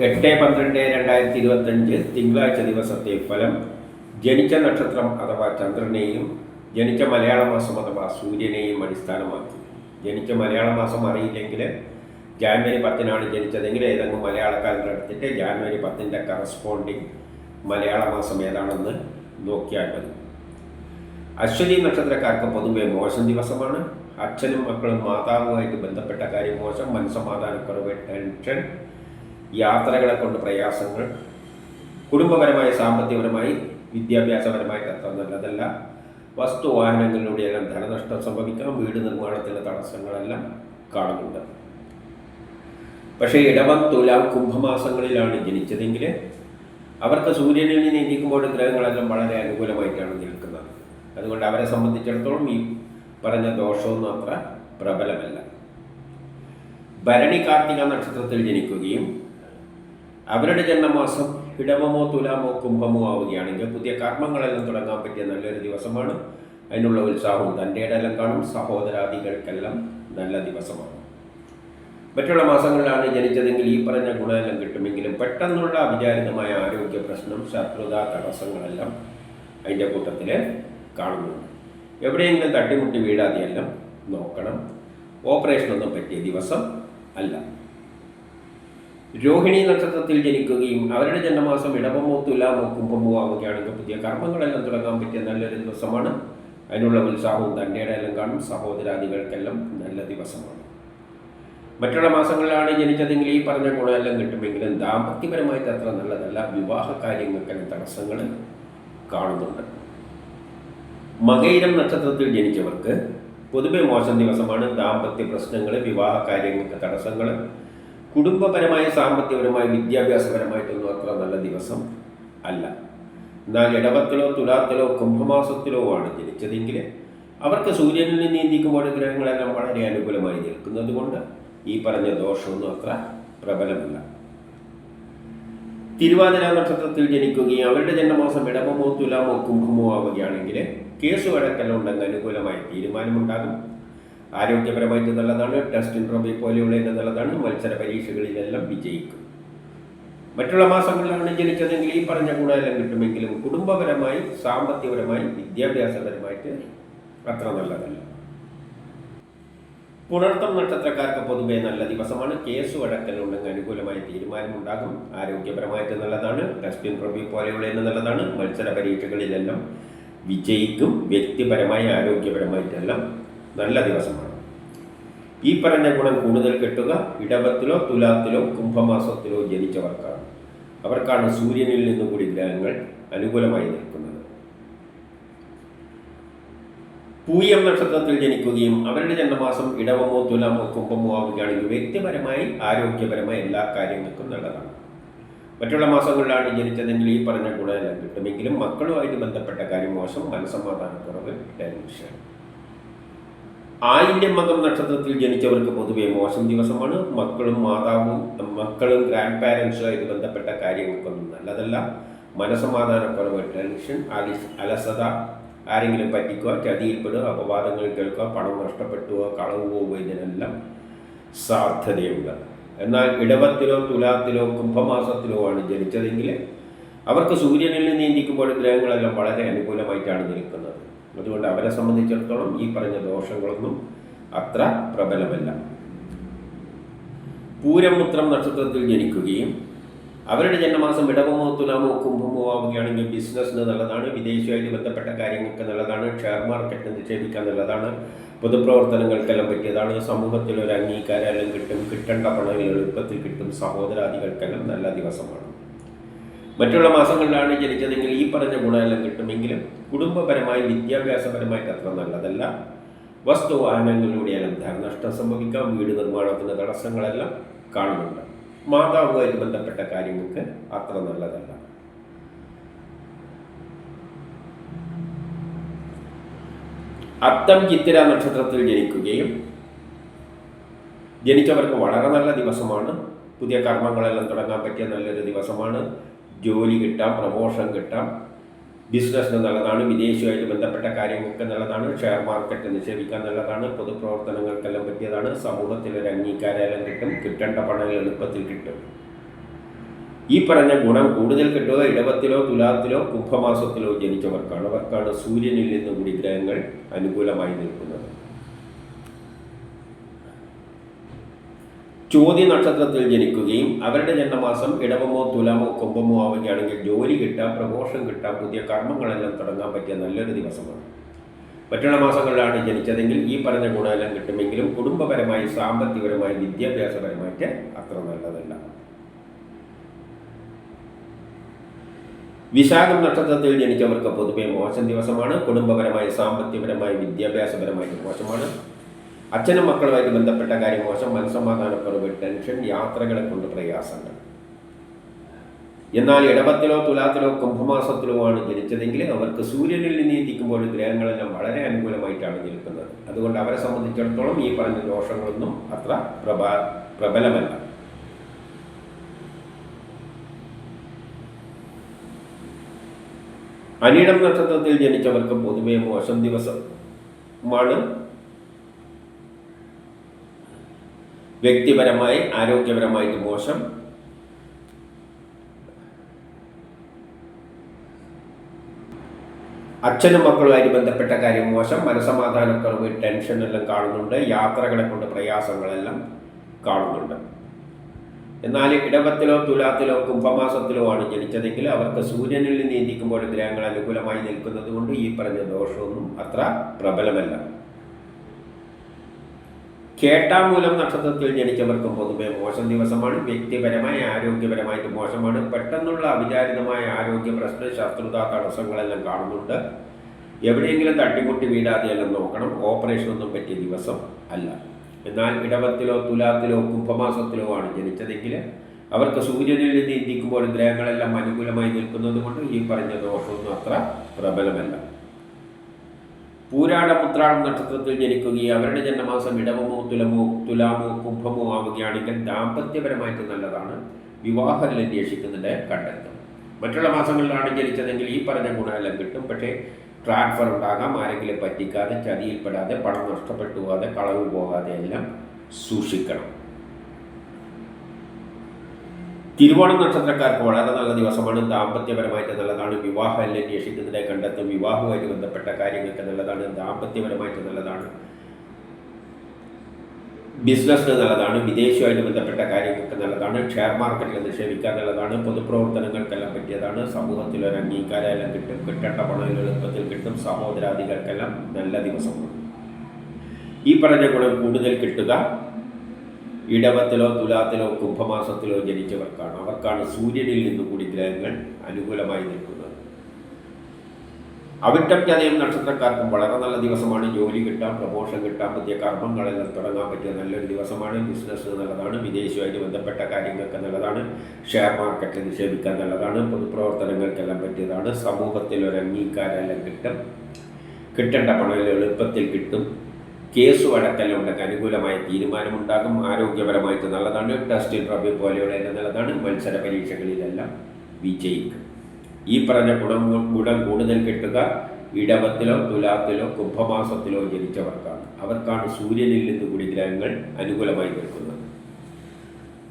8/12/2025 തിങ്കളാഴ്ച ദിവസത്തെ ഫലം. ജനിച്ച നക്ഷത്രം അഥവാ ചന്ദ്രനെയും ജനിച്ച മലയാള മാസം അഥവാ സൂര്യനെയും അടിസ്ഥാനമാക്കി. ജനിച്ച മലയാള മാസം അറിയില്ലെങ്കിൽ ജാനുവരി 10-നാണ് ജനിച്ചതെങ്കിൽ ഏതെങ്കിലും മലയാള കാലണ്ടർ എടുത്തിട്ട് ജാനുവരി 10-ൻ്റെ കറസ്പോണ്ടിങ് മലയാള മാസം ഏതാണെന്ന് നോക്കിയാൽ മതി. അശ്വതി നക്ഷത്രക്കാർക്ക് പൊതുവെ മോശം ദിവസമാണ്. അച്ഛനും മക്കളും മാതാവുമായിട്ട് ബന്ധപ്പെട്ട കാര്യം മോശം. മനസ്സമാധാനക്കുറവ്, ടെൻഷൻ, യാത്രകളെ കൊണ്ട് പ്രയാസങ്ങൾ, കുടുംബപരമായി സാമ്പത്തികപരമായി വിദ്യാഭ്യാസപരമായിട്ട് അത്ര നല്ലതല്ല. വസ്തുവാഹനങ്ങളിലൂടെയെല്ലാം ധനനഷ്ടം സംഭവിക്കാം. വീട് നിർമ്മാണത്തിൻ്റെ തടസ്സങ്ങളെല്ലാം കാണുന്നുണ്ട്. പക്ഷേ ഇടവം, തുലാം, കുംഭമാസങ്ങളിലാണ് ജനിച്ചതെങ്കിൽ അവർക്ക് സൂര്യനിൽ നീന്തിക്കുമ്പോൾ ഗ്രഹങ്ങളെല്ലാം വളരെ അനുകൂലമായിട്ടാണ് നിൽക്കുന്നത്. അതുകൊണ്ട് അവരെ സംബന്ധിച്ചിടത്തോളം ഈ പറഞ്ഞ ദോഷമൊന്നും അത്ര പ്രബലമല്ല. ഭരണി, കാർത്തിക നക്ഷത്രത്തിൽ ജനിക്കുകയും അവരുടെ ജന്മമാസം ഇടവമോ തുലാമോ കുംഭമോ ആവുകയാണെങ്കിൽ പുതിയ കർമ്മങ്ങളെല്ലാം തുടങ്ങാൻ പറ്റിയ നല്ലൊരു ദിവസമാണ്. അതിനുള്ള ഉത്സാഹവും തൻ്റെ ഇടയെല്ലാം കാണും. സഹോദരാദികൾക്കെല്ലാം നല്ല ദിവസമാണ്. മറ്റുള്ള മാസങ്ങളിലാണ് ജനിച്ചതെങ്കിൽ ഈ പറഞ്ഞ ഗുണമെല്ലാം കിട്ടുമെങ്കിലും പെട്ടെന്നുള്ള അവിചാരിതമായ ആരോഗ്യ പ്രശ്നം, ശത്രുത, തടസ്സങ്ങളെല്ലാം അതിൻ്റെ കൂട്ടത്തിൽ കാണുന്നുണ്ട്. എവിടെയെങ്കിലും തട്ടിമുട്ടി വീഴാതെയെല്ലാം നോക്കണം. ഓപ്പറേഷനൊന്നും പറ്റിയ ദിവസം അല്ല. രോഹിണി നക്ഷത്രത്തിൽ ജനിക്കുകയും അവരുടെ ജന്മമാസം ഇടവമോ തുലാമോ കുംഭമോ ആവുകയാണെങ്കിൽ പുതിയ കർമ്മങ്ങളെല്ലാം തുടങ്ങാൻ പറ്റിയ നല്ലൊരു ദിവസമാണ്. അതിനുള്ള ഉത്സാഹവും തൻ്റെ ഇടയെല്ലാം കാണും. സഹോദരാദികൾക്കെല്ലാം നല്ല ദിവസമാണ്. മറ്റുള്ള മാസങ്ങളിലാണ് ജനിച്ചതെങ്കിൽ ഈ പറഞ്ഞ ഗുണമെല്ലാം കിട്ടുമെങ്കിലും ദാമ്പത്യപരമായിട്ട് അത്ര നല്ലതല്ല. വിവാഹ കാര്യങ്ങൾക്കെല്ലാം തടസ്സങ്ങൾ കാണുന്നുണ്ട്. മകയിരം നക്ഷത്രത്തിൽ ജനിച്ചവർക്ക് പൊതുവെ മോശം ദിവസമാണ്. ദാമ്പത്യ പ്രശ്നങ്ങൾ, വിവാഹ കാര്യങ്ങൾക്ക് തടസ്സങ്ങൾ, കുടുംബപരമായി സാമ്പത്തികപരമായി വിദ്യാഭ്യാസപരമായിട്ടൊന്നും അത്ര നല്ല ദിവസം അല്ല. എന്നാൽ ഇടവത്തിലോ തുലാത്തിലോ കുംഭമാസത്തിലോ ആണ് ജനിച്ചതെങ്കിൽ അവർക്ക് സൂര്യനിൽ നീന്തിക്കുമ്പോൾ ഗ്രഹങ്ങളെല്ലാം വളരെ അനുകൂലമായി നിൽക്കുന്നത് കൊണ്ട് ഈ പറഞ്ഞ ദോഷമൊന്നും അത്ര പ്രബലമല്ല. തിരുവാതിര നക്ഷത്രത്തിൽ ജനിക്കുകയും അവരുടെ ജന്മമാസം ഇടവമോ തുലാമോ കുംഭമോ ആവുകയാണെങ്കിൽ കേസ് വഴക്കെല്ലാം ഉണ്ടെങ്കിൽ അനുകൂലമായ തീരുമാനമുണ്ടാകും. ആരോഗ്യപരമായിട്ട് നല്ലതാണ്. ടെസ്റ്റ് ഇൻട്രോബി പോലെയുള്ള നല്ലതാണ്. മത്സര പരീക്ഷകളിലെല്ലാം വിജയിക്കും. മറ്റുള്ള മാസങ്ങളിലാണ് ജനിച്ചതെങ്കിൽ ഈ പറഞ്ഞ ഗുണമെല്ലാം കിട്ടുമെങ്കിലും കുടുംബപരമായി സാമ്പത്തികപരമായി വിദ്യാഭ്യാസപരമായിട്ട് അത്ര നല്ലതല്ല. പുണർത്തം നക്ഷത്രക്കാർക്ക് പൊതുവെ നല്ല ദിവസമാണ്. കേസ് വഴക്കലുണ്ടെങ്കിൽ അനുകൂലമായ തീരുമാനമുണ്ടാകും. ആരോഗ്യപരമായിട്ട് നല്ലതാണ്. ടെസ്റ്റ് ഇൻട്രോബി പോലെയുള്ള നല്ലതാണ്. മത്സര പരീക്ഷകളിലെല്ലാം വിജയിക്കും. വ്യക്തിപരമായി ആരോഗ്യപരമായിട്ടെല്ലാം നല്ല ദിവസമാണ്. ഈ പറഞ്ഞ ഗുണം കൂടുതൽ കിട്ടുക ഇടവത്തിലോ തുലാത്തിലോ കുംഭമാസത്തിലോ ജനിച്ചവർക്കാണ്. അവർക്കാണ് സൂര്യനിൽ നിന്നും കൂടി ഗ്രഹങ്ങൾ അനുകൂലമായി നിൽക്കുന്നത്. പൂയം നക്ഷത്രത്തിൽ ജനിക്കുകയും അവരുടെ ജന്മമാസം ഇടവമോ തുലാമോ കുംഭമോ ആവുകയാണെങ്കിൽ വ്യക്തിപരമായി ആരോഗ്യപരമായി എല്ലാ കാര്യങ്ങൾക്കും നല്ലതാണ്. മറ്റുള്ള മാസങ്ങളിലാണ് ജനിച്ചതെങ്കിൽ ഈ പറഞ്ഞ ഗുണമെല്ലാം കിട്ടുമെങ്കിലും മക്കളുമായിട്ട് ബന്ധപ്പെട്ട കാര്യം മോശം. മനസ്സമാധാനക്കുറവ്, ടെൻഷൻ. ആയില്യം മകം നക്ഷത്രത്തിൽ ജനിച്ചവർക്ക് പൊതുവെ മോശം ദിവസമാണ്. മക്കളും ഗ്രാൻഡ് പാരൻസുമായിട്ട് ബന്ധപ്പെട്ട കാര്യങ്ങൾക്കൊന്നും നല്ലതല്ല. മനസ്സമാധാനക്കുറവ്, ടെൻഷൻ, അലസത, ആരെങ്കിലും പറ്റിക്കുക, ചതിയിൽപ്പെടുക, അപവാദങ്ങൾ കേൾക്കുക, പണം നഷ്ടപ്പെട്ടുക, കളവ് പോവുക, ഇതിനെല്ലാം സാധ്യതയുണ്ട്. എന്നാൽ ഇടവത്തിലോ തുലാത്തിലോ കുംഭമാസത്തിലോ ആണ് ജനിച്ചതെങ്കിൽ അവർക്ക് സൂര്യനിൽ നീന്തിക്കുമ്പോൾ ഗ്രഹങ്ങളെല്ലാം വളരെ അനുകൂലമായിട്ടാണ് നിൽക്കുന്നത്. അതുകൊണ്ട് അവരെ സംബന്ധിച്ചിടത്തോളം ഈ പറഞ്ഞ ദോഷങ്ങളൊന്നും അത്ര പ്രബലമല്ല. പൂരം ഉത്രം നക്ഷത്രത്തിൽ ജനിക്കുകയും അവരുടെ ജന്മമാസം ഇടവമോ തുലാമോ കുംഭമോ ആവുകയാണെങ്കിൽ ബിസിനസ്സിന് നല്ലതാണ്. വിദേശവുമായിട്ട് ബന്ധപ്പെട്ട കാര്യങ്ങൾക്ക് നല്ലതാണ്. ഷെയർ മാർക്കറ്റ് നിക്ഷേപിക്കാൻ നല്ലതാണ്. പൊതുപ്രവർത്തനങ്ങൾക്കെല്ലാം പറ്റിയതാണ്. സമൂഹത്തിൽ ഒരു അംഗീകാരമെല്ലാം കിട്ടും. കിട്ടേണ്ട പണം എളുപ്പത്തിൽ കിട്ടും. സഹോദരാദികൾക്കെല്ലാം നല്ല ദിവസമാണ്. മറ്റുള്ള മാസങ്ങളിലാണ് ജനിച്ചതെങ്കിൽ ഈ പറഞ്ഞ ഗുണമെല്ലാം കിട്ടുമെങ്കിലും കുടുംബപരമായി വിദ്യാഭ്യാസപരമായിട്ട് അത്ര നല്ലതല്ല. വസ്തുവാഹനങ്ങളിലൂടെയെല്ലാം ധനനഷ്ടം സംഭവിക്കാം. വീട് നിർമ്മാണത്തിൻ്റെ തടസ്സങ്ങളെല്ലാം കാണുന്നുണ്ട്. മാതാവുമായിട്ട് ബന്ധപ്പെട്ട കാര്യങ്ങൾക്ക് അത്ര നല്ലതല്ല. അത്തം ചിത്തിര നക്ഷത്രത്തിൽ ജനിച്ചവർക്ക് വളരെ നല്ല ദിവസമാണ്. പുതിയ കർമ്മങ്ങളെല്ലാം തുടങ്ങാൻ പറ്റിയ നല്ലൊരു ദിവസമാണ്. ജോലി കിട്ടാം, പ്രമോഷൻ കിട്ടാം. ബിസിനസ്സിന് നല്ലതാണ്. വിദേശവുമായിട്ട് ബന്ധപ്പെട്ട കാര്യങ്ങൾക്ക് നല്ലതാണ്. ഷെയർ മാർക്കറ്റ് നിക്ഷേപിക്കാൻ നല്ലതാണ്. പൊതുപ്രവർത്തനങ്ങൾക്കെല്ലാം പറ്റിയതാണ്. സമൂഹത്തിൽ ഒരു അംഗീകാരമെല്ലാം കിട്ടും. കിട്ടേണ്ട പണം എളുപ്പത്തിൽ കിട്ടും. ഈ പറഞ്ഞ ഗുണം കൂടുതൽ കിട്ടുക ഇടവത്തിലോ തുലാത്തിലോ കുംഭമാസത്തിലോ ജനിച്ചവർക്കാണ്. അവർക്കാണ് സൂര്യനിൽ നിന്ന് കൂടി ഗ്രഹങ്ങൾ അനുകൂലമായി നിൽക്കുന്നത്. ചോതി നക്ഷത്രത്തിൽ ജനിക്കുകയും അവരുടെ ജന്മമാസം ഇടവമോ തുലാമോ കുംഭമോ ആവുകയാണെങ്കിൽ ജോലി കിട്ടാം, പ്രമോഷൻ കിട്ടാം, പുതിയ കർമ്മങ്ങളെല്ലാം തുടങ്ങാൻ പറ്റിയ നല്ലൊരു ദിവസമാണ്. മറ്റുള്ള മാസങ്ങളിലാണ് ജനിച്ചതെങ്കിൽ ഈ പറഞ്ഞ ഗുണമെല്ലാം കിട്ടുമെങ്കിലും കുടുംബപരമായി, സാമ്പത്തികപരമായി, വിദ്യാഭ്യാസപരമായിട്ട് അത്ര നല്ലതല്ല. വിശാഖം നക്ഷത്രത്തിൽ ജനിച്ചവർക്ക് പൊതുവെ മോശം ദിവസമാണ്. കുടുംബപരമായി, സാമ്പത്തികപരമായി, വിദ്യാഭ്യാസപരമായിട്ട് മോശമാണ്. അച്ഛനും മക്കളുമായിട്ട് ബന്ധപ്പെട്ട കാര്യം മോശം, മനസ്സമാധാനക്കുറവ്, ടെൻഷൻ, യാത്രകളെ കൊണ്ട് പ്രയാസങ്ങൾ. എന്നാൽ ഇടവത്തിലോ തുലാത്തിലോ കുംഭമാസത്തിലോ ആണ് ജനിച്ചതെങ്കിൽ അവർക്ക് സൂര്യനിൽ നീതിക്കുമ്പോൾ ഗ്രഹങ്ങളെല്ലാം വളരെ അനുകൂലമായിട്ടാണ് നിൽക്കുന്നത്. അതുകൊണ്ട് അവരെ സംബന്ധിച്ചിടത്തോളം ഈ പറഞ്ഞ ദോഷങ്ങളൊന്നും അത്ര പ്രബലമല്ല. അനിഴം നക്ഷത്രത്തിൽ ജനിച്ചവർക്ക് പൊതുവെ മോശം ദിവസമാണ്. വ്യക്തിപരമായി, ആരോഗ്യപരമായിട്ട് മോശം. അച്ഛനും മക്കളുമായിട്ട് ബന്ധപ്പെട്ട കാര്യം മോശം, മനസ്സമാധാനക്കുറവ്, ടെൻഷൻ എല്ലാം കാണുന്നുണ്ട്. യാത്രകളെ കൊണ്ട് പ്രയാസങ്ങളെല്ലാം കാണുന്നുണ്ട്. എന്നാൽ ഇടവത്തിലോ തുലാത്തിലോ കുംഭമാസത്തിലോ ആണ് ജനിച്ചതെങ്കിൽ അവർക്ക് സൂര്യനിൽ നീന്തിക്കുമ്പോൾ ഗ്രഹങ്ങൾ അനുകൂലമായി നിൽക്കുന്നത് കൊണ്ട് ഈ പറഞ്ഞ ദോഷമൊന്നും അത്ര പ്രബലമല്ല. കേട്ടാമൂലം നക്ഷത്രത്തിൽ ജനിച്ചവർക്കും പൊതുവെ മോശം ദിവസമാണ്. വ്യക്തിപരമായി, ആരോഗ്യപരമായിട്ട് മോശമാണ്. പെട്ടെന്നുള്ള അവിചാരിതമായ ആരോഗ്യ പ്രശ്നം, ശത്രുത, തടസ്സങ്ങളെല്ലാം കാണുന്നുണ്ട്. എവിടെയെങ്കിലും തട്ടിമുട്ടി വീഴാതെയെല്ലാം നോക്കണം. ഓപ്പറേഷനൊന്നും പറ്റിയ ദിവസം അല്ല. എന്നാൽ ഇടവത്തിലോ തുലാത്തിലോ കുംഭമാസത്തിലോ ആണ് ജനിച്ചതെങ്കിൽ അവർക്ക് സൂര്യനിൽ നീന്തിക്കുമ്പോൾ ഗ്രഹങ്ങളെല്ലാം അനുകൂലമായി നിൽക്കുന്നത് കൊണ്ട് ഈ പറഞ്ഞ ദോഷമൊന്നും അത്ര പ്രബലമല്ല. പൂരാടം ഉത്രാടം നക്ഷത്രത്തിൽ ജനിക്കുകയും അവരുടെ ജന്മമാസം ഇടവമോ തുലാമോ കുംഭമോ ആവുകയാണെങ്കിൽ ദാമ്പത്യപരമായിട്ട് നല്ലതാണ്. വിവാഹം അന്വേഷിക്കുന്നതിൻ്റെ കണ്ടെത്തും. മറ്റുള്ള മാസങ്ങളിലാണ് ജനിച്ചതെങ്കിൽ ഈ പറഞ്ഞ ഗുണമെല്ലാം കിട്ടും. പക്ഷേ ട്രാൻസ്ഫർ ഉണ്ടാകാം, ആരെങ്കിലും പറ്റിക്കാതെ, ചതിയിൽപ്പെടാതെ, പണം നഷ്ടപ്പെട്ടു പോകാതെ, കളവ് പോകാതെ എല്ലാം സൂക്ഷിക്കണം. തിരുവോണം നക്ഷത്രക്കാർക്ക് വളരെ നല്ല ദിവസമാണ്. ദാമ്പത്യപരമായിട്ട് നല്ലതാണ്. വിവാഹം അന്വേഷിക്കുന്നതിനെ കണ്ടെത്തും. വിവാഹവുമായിട്ട് ബന്ധപ്പെട്ട കാര്യങ്ങൾക്ക് നല്ലതാണ്. ദാമ്പത്യപരമായിട്ട് നല്ലതാണ്. ബിസിനസ്സിന് നല്ലതാണ്. വിദേശവുമായിട്ട് ബന്ധപ്പെട്ട കാര്യങ്ങൾക്ക് നല്ലതാണ്. ഷെയർ മാർക്കറ്റിൽ നിക്ഷേപിക്കാൻ നല്ലതാണ്. പൊതുപ്രവർത്തനങ്ങൾക്കെല്ലാം പറ്റിയതാണ്. സമൂഹത്തിൽ ഒരു അംഗീകാരമെല്ലാം കിട്ടും. കിട്ടേണ്ട പണം എളുപ്പത്തിൽ കിട്ടും. സഹോദരാദികൾക്കെല്ലാം നല്ല ദിവസമാണ്. ഈ പറഞ്ഞ ഗുണം കൂടുതൽ കിട്ടുക ഇടവത്തിലോ തുലാത്തിലോ കുംഭമാസത്തിലോ ജനിച്ചവർക്കാണ്. അവർക്കാണ് സൂര്യനിൽ നിന്നുകൂടി ഗ്രഹങ്ങൾ അനുകൂലമായി നിൽക്കുന്നത്. അവിട്ടം ചതയം നക്ഷത്രക്കാർക്കും വളരെ നല്ല ദിവസമാണ്. ജോലി കിട്ടാം, പ്രമോഷൻ കിട്ടാം, പുതിയ കർമ്മങ്ങളെല്ലാം തുടങ്ങാൻ പറ്റിയ നല്ലൊരു ദിവസമാണ്. ബിസിനസ് നല്ലതാണ്. വിദേശവുമായിട്ട് ബന്ധപ്പെട്ട കാര്യങ്ങൾക്ക് നല്ലതാണ്. ഷെയർ മാർക്കറ്റിൽ നിക്ഷേപിക്കാൻ നല്ലതാണ്. പൊതുപ്രവർത്തനങ്ങൾക്കെല്ലാം പറ്റിയതാണ്. സമൂഹത്തിൽ ഒരു അംഗീകാരമെല്ലാം കിട്ടും. കിട്ടേണ്ട പണം എളുപ്പത്തിൽ കിട്ടും. കേസ് വഴക്കെല്ലാം ഉണ്ടെങ്കിൽ അനുകൂലമായ തീരുമാനമുണ്ടാകും. ആരോഗ്യപരമായിട്ട് നല്ലതാണ്. ടെസ്റ്റ് ഇൻ്റർവ്യൂ പോലെയുള്ള നല്ലതാണ്. മത്സര പരീക്ഷകളിലെല്ലാം വിജയിക്കും. ഈ പറഞ്ഞ ഗുണം കൂടുതൽ കിട്ടുക ഇടവത്തിലോ തുലാത്തിലോ കുംഭമാസത്തിലോ ജനിച്ചവർക്കാണ്. അവർക്കാണ് സൂര്യനിൽ നിന്നുകൂടി ഗ്രഹങ്ങൾ അനുകൂലമായി നിൽക്കുന്നത്.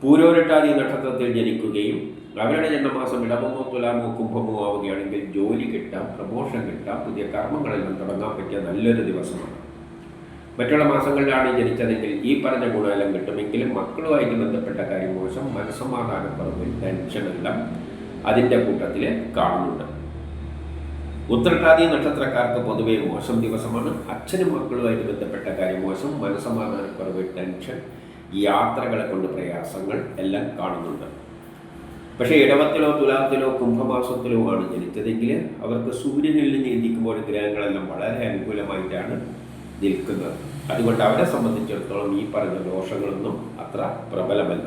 പൂരോരട്ടാതി നക്ഷത്രത്തിൽ ജനിക്കുകയും അവരുടെ ജന്മമാസം ഇടവമോ തുലാമോ കുംഭമോ ആവുകയാണെങ്കിൽ ജോലി കിട്ടാം, പ്രമോഷൻ കിട്ടാം, പുതിയ കർമ്മങ്ങളെല്ലാം തുടങ്ങാൻ പറ്റിയ നല്ലൊരു ദിവസമാണ്. മറ്റുള്ള മാസങ്ങളിലാണ് ജനിച്ചതെങ്കിൽ ഈ പറഞ്ഞ ഗുണമെല്ലാം കിട്ടുമെങ്കിലും മക്കളുമായിട്ട് ബന്ധപ്പെട്ട കാര്യം മോശം, മനസ്സമാധാനക്കുറവ്, ടെൻഷനെല്ലാം അതിൻ്റെ കൂട്ടത്തിൽ കാണുന്നുണ്ട്. ഉത്രട്ടാതി നക്ഷത്രക്കാർക്ക് പൊതുവെ മോശം ദിവസമാണ്. അച്ഛനും മക്കളുമായിട്ട് ബന്ധപ്പെട്ട കാര്യം മോശം, മനസ്സമാധാനക്കുറവ്, ടെൻഷൻ, യാത്രകളെ കൊണ്ട് പ്രയാസങ്ങൾ എല്ലാം കാണുന്നുണ്ട്. പക്ഷേ ഇടവത്തിലോ തുലാത്തിലോ കുംഭമാസത്തിലോ ആണ് ജനിച്ചതെങ്കിൽ അവർക്ക് സൂര്യനിൽ നീന്തിക്കുമ്പോൾ ഗ്രഹങ്ങളെല്ലാം വളരെ അനുകൂലമായിട്ടാണ് നിൽക്കുന്നത്. അതുകൊണ്ട് അവരെ സംബന്ധിച്ചിടത്തോളം ഈ പറഞ്ഞ ദോഷങ്ങളൊന്നും അത്ര പ്രബലമല്ല.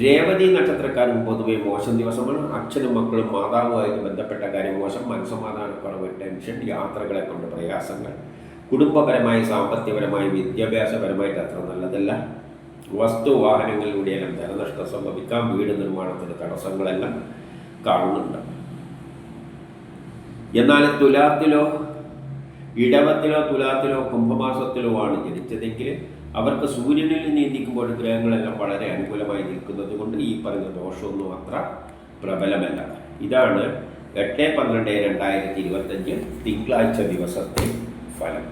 രേവതി നക്ഷത്രക്കാരും പൊതുവെ മോശം ദിവസമാണ്. അച്ഛനും മക്കളും മാതാവുമായിട്ട് ബന്ധപ്പെട്ട കാര്യം മോശം, മനസ്സമാധാനക്കുറവ്, ടെൻഷൻ, യാത്രകളെ കൊണ്ട് പ്രയാസങ്ങൾ, കുടുംബപരമായി, സാമ്പത്തികപരമായി, വിദ്യാഭ്യാസപരമായിട്ട് അത്ര നല്ലതല്ല. വസ്തു വാഹനങ്ങളിലൂടെയെല്ലാം ധനനഷ്ടം സംഭവിക്കാം. വീട് നിർമ്മാണത്തിന് തടസ്സങ്ങളെല്ലാം കാണുന്നുണ്ട്. എന്നാൽ ഇടവത്തിലോ തുലാത്തിലോ കുംഭമാസത്തിലോ ആണ് ജനിച്ചതെങ്കിൽ അവർക്ക് സൂര്യനിൽ നീന്തിക്കുമ്പോൾ ഗ്രഹങ്ങളെല്ലാം വളരെ അനുകൂലമായി നിൽക്കുന്നത് കൊണ്ട് ഈ പറഞ്ഞ ദോഷമൊന്നും അത്ര പ്രബലമല്ല. ഇതാണ് 8/12/2025 തിങ്കളാഴ്ച ദിവസത്തെ ഫലം.